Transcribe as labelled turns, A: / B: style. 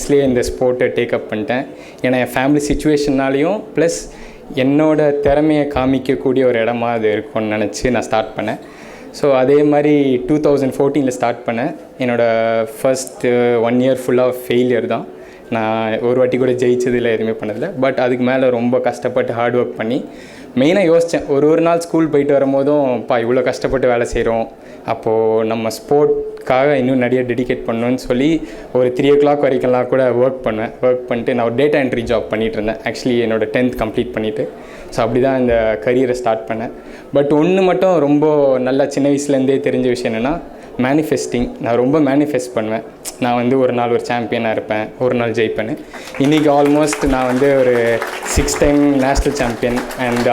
A: வயசுலேயே இந்த ஸ்போர்ட்டை டேக்கப் பண்ணிட்டேன். ஏன்னா என் ஃபேமிலி சுச்சுவேஷன்னாலையும் ப்ளஸ் என்னோடய திறமையை காமிக்கக்கூடிய ஒரு இடமா அது இருக்கும்னு நினச்சி நான் ஸ்டார்ட் பண்ணேன். ஸோ அதே மாதிரி 2014 ஸ்டார்ட் பண்ணேன். என்னோடய ஃபர்ஸ்ட்டு 1 இயர் ஃபுல்லாக ஃபெயிலியர் தான். நான் ஒரு வாட்டி கூட ஜெயிச்சதில்லை, எதுவுமே பண்ணதில்லை. பட் அதுக்கு மேலே ரொம்ப கஷ்டப்பட்டு ஹார்ட் ஒர்க் பண்ணி மெயினாக யோசித்தேன். ஒரு நாள் ஸ்கூல் போயிட்டு வரும்போதும் இவ்வளோ கஷ்டப்பட்டு வேலை செய்கிறோம், அப்போது நம்ம ஸ்போர்ட்காக இன்னும் நிறைய டெடிகேட் பண்ணணும்னு சொல்லி ஒரு 3 o'clock வரைக்கும்லாம் கூட ஒர்க் பண்ணிட்டு நான் ஒரு டேட்டா என்ட்ரி ஜாப் பண்ணிகிட்டு இருந்தேன். ஆக்சுவலி என்னோடய 10th கம்ப்ளீட் பண்ணிவிட்டு. ஸோ அப்படி தான் இந்த கரியரை ஸ்டார்ட் பண்ணேன். பட் ஒன்று மட்டும் ரொம்ப நல்லா சின்ன வயசுலேருந்தே தெரிஞ்ச விஷயம் என்னென்னா மேனிஃபெஸ்டிங். நான் ரொம்ப மேனிஃபெஸ்ட் பண்ணுவேன். நான் ஒரு நாள் ஒரு சாம்பியனாக இருப்பேன், ஒரு நாள் ஜெயிப்பேன்னு. இன்றைக்கி ஆல்மோஸ்ட் நான் ஒரு 6 டைம் நேஷ்னல் சாம்பியன் அண்ட்